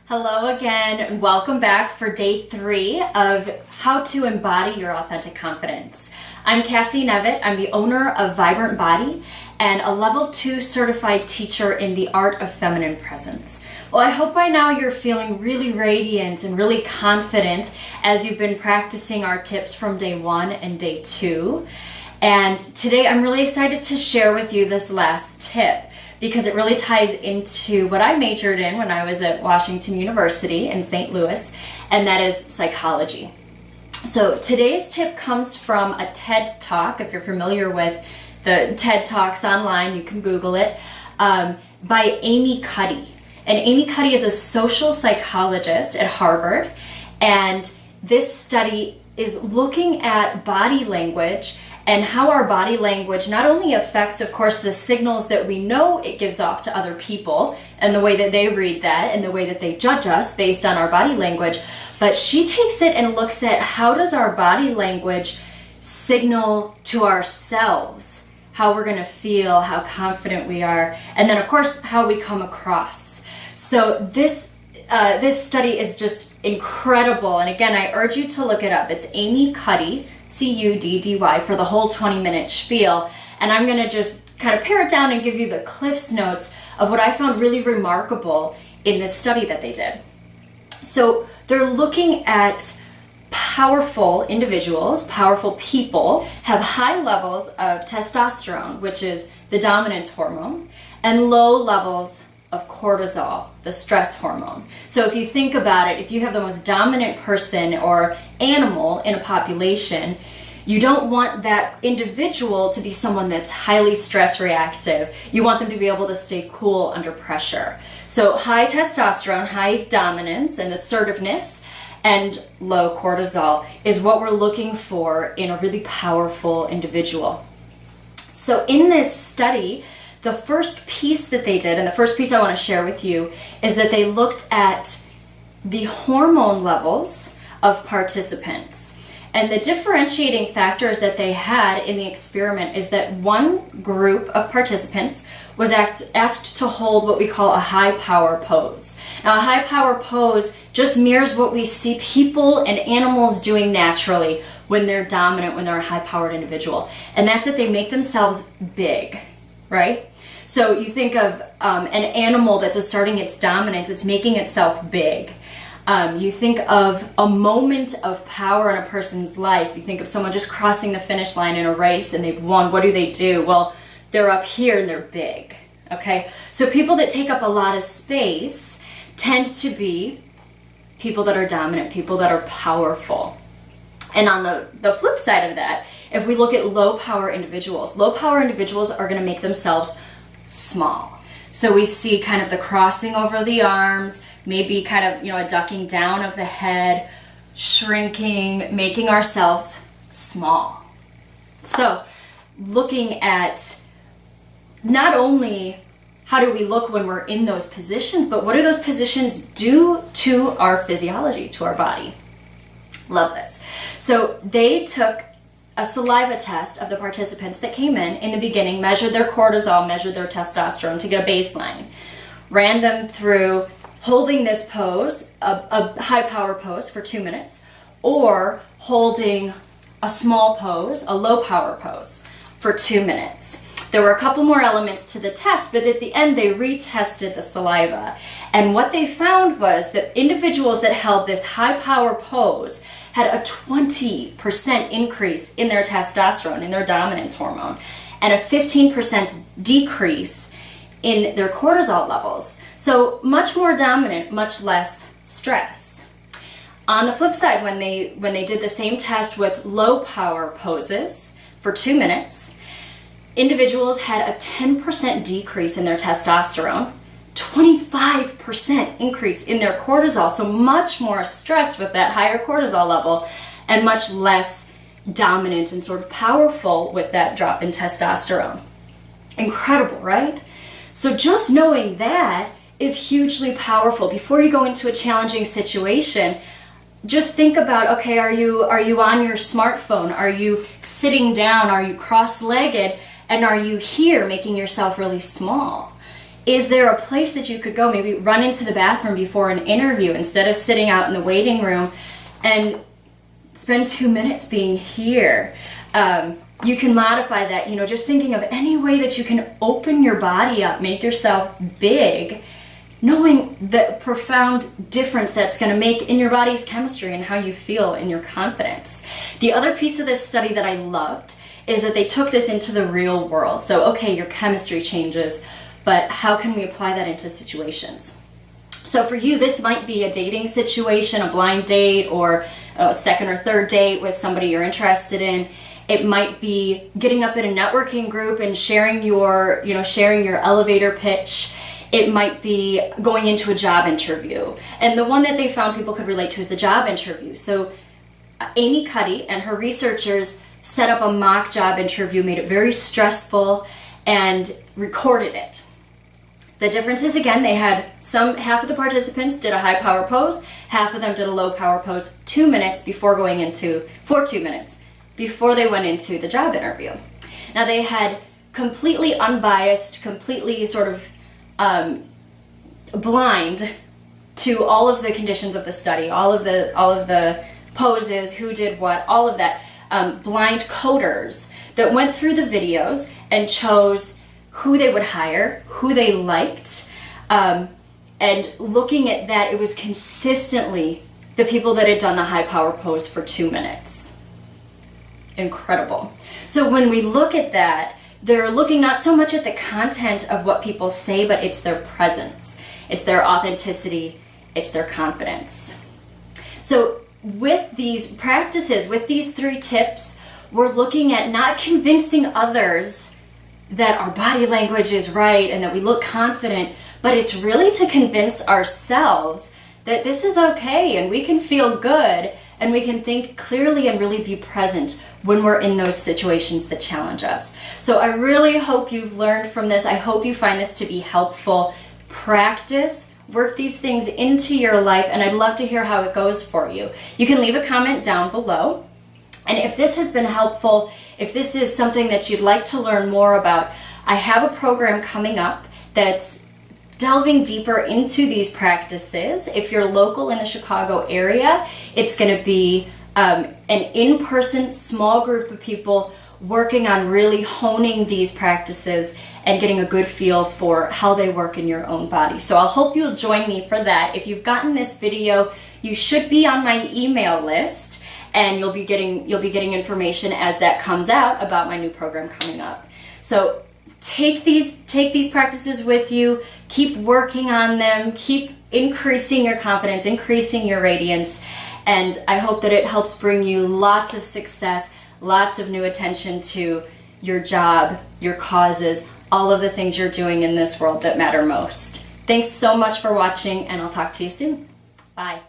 Hello again, and welcome back for day 3 of how to embody your authentic confidence. I'm Cassie Nevitt. I'm the owner of Vibrant Body and a level 2 certified teacher in the art of feminine presence. Well, I hope by now you're feeling really radiant and really confident as you've been practicing our tips from day 1 and day 2. And today I'm really excited to share with you this last tip, because it really ties into what I majored in when I was at Washington University in St. Louis, and that is psychology. So today's tip comes from a TED Talk. If you're familiar with the TED Talks online, you can Google it, by Amy Cuddy. And Amy Cuddy is a social psychologist at Harvard, and this study is looking at body language and how our body language not only affects, of course, the signals that we know it gives off to other people and the way that they read that and the way that they judge us based on our body language, but she takes it and looks at how does our body language signal to ourselves how we're going to feel, how confident we are, and then, of course, how we come across. So this study is just incredible, and again, I urge you to look it up. It's Amy Cuddy, C-U-D-D-Y, for the whole 20-minute spiel, and I'm going to just kind of pare it down and give you the Cliff's Notes of what I found really remarkable in this study that they did. So they're looking at powerful individuals, powerful people, have high levels of testosterone, which is the dominance hormone, and low levels of cortisol, the stress hormone. So if you think about it, if you have the most dominant person or animal in a population, you don't want that individual to be someone that's highly stress reactive. You want them to be able to stay cool under pressure. So high testosterone, high dominance and assertiveness, and low cortisol is what we're looking for in a really powerful individual. So in this study, the first piece that they did, and the first piece I want to share with you, is that they looked at the hormone levels of participants. And the differentiating factors that they had in the experiment is that one group of participants was asked to hold what we call a high power pose. Now, a high power pose just mirrors what we see people and animals doing naturally when they're dominant, when they're a high powered individual. And that's that they make themselves big, right? So you think of an animal that's asserting its dominance, it's making itself big. You think of a moment of power in a person's life. You think of someone just crossing the finish line in a race and they've won. What do? Well, they're up here and they're big, okay? So people that take up a lot of space tend to be people that are dominant, people that are powerful. And on the flip side of that, if we look at low power individuals are going to make themselves small. So we see kind of the crossing over the arms, maybe kind of, a ducking down of the head, shrinking, making ourselves small. So looking at not only how do we look when we're in those positions, but what do those positions do to our physiology, to our body? Love this. So they took a saliva test of the participants that came in the beginning, measured their cortisol, measured their testosterone to get a baseline, ran them through holding this pose, a high power pose for 2 minutes, or holding a small pose, a low power pose for 2 minutes. There were a couple more elements to the test, but at the end they retested the saliva. And what they found was that individuals that held this high power pose had a 20% increase in their testosterone, in their dominance hormone, and a 15% decrease in their cortisol levels. So much more dominant, much less stress. On the flip side, when they did the same test with low power poses for 2 minutes, individuals had a 10% decrease in their testosterone, 25% increase in their cortisol, so much more stress with that higher cortisol level, and much less dominant and sort of powerful with that drop in testosterone. Incredible, right? So just knowing that is hugely powerful. Before you go into a challenging situation, just think about, okay, are you on your smartphone? Are you sitting down? Are you cross-legged? And are you here making yourself really small? Is there a place that you could go, maybe run into the bathroom before an interview instead of sitting out in the waiting room and spend 2 minutes being here? You can modify that, just thinking of any way that you can open your body up, make yourself big, knowing the profound difference that's going to make in your body's chemistry and how you feel in your confidence. The other piece of this study that I loved is that they took this into the real world. So, okay, your chemistry changes, but how can we apply that into situations? So for you, this might be a dating situation, a blind date, or a second or third date with somebody you're interested in. It might be getting up in a networking group and sharing your elevator pitch. It might be going into a job interview. And the one that they found people could relate to is the job interview. So Amy Cuddy and her researchers set up a mock job interview, made it very stressful, and recorded it. The difference is, again, they had half of the participants did a high power pose, half of them did a low power pose 2 minutes before for 2 minutes before they went into the job interview. Now they had completely unbiased, completely sort of blind to all of the conditions of the study, all of the poses, who did what, all of that, blind coders that went through the videos and chose who they would hire, who they liked, and looking at that, it was consistently the people that had done the high power pose for 2 minutes. Incredible. So when we look at that, they're looking not so much at the content of what people say, but it's their presence, it's their authenticity, it's their confidence. So with these practices, with these 3 tips, we're looking at not convincing others that our body language is right and that we look confident, but it's really to convince ourselves that this is okay and we can feel good and we can think clearly and really be present when we're in those situations that challenge us. So I really hope you've learned from this. I hope you find this to be helpful. Practice, work these things into your life, and I'd love to hear how it goes for you. You can leave a comment down below. And if this has been helpful, if this is something that you'd like to learn more about, I have a program coming up that's delving deeper into these practices. If you're local in the Chicago area, it's going to be an in-person small group of people working on really honing these practices and getting a good feel for how they work in your own body. So I'll hope you'll join me for that. If you've gotten this video, you should be on my email list, and you'll be getting information as that comes out about my new program coming up. So take these practices with you, keep working on them, keep increasing your confidence, increasing your radiance, and I hope that it helps bring you lots of success, lots of new attention to your job, your causes, all of the things you're doing in this world that matter most. Thanks so much for watching, and I'll talk to you soon. Bye.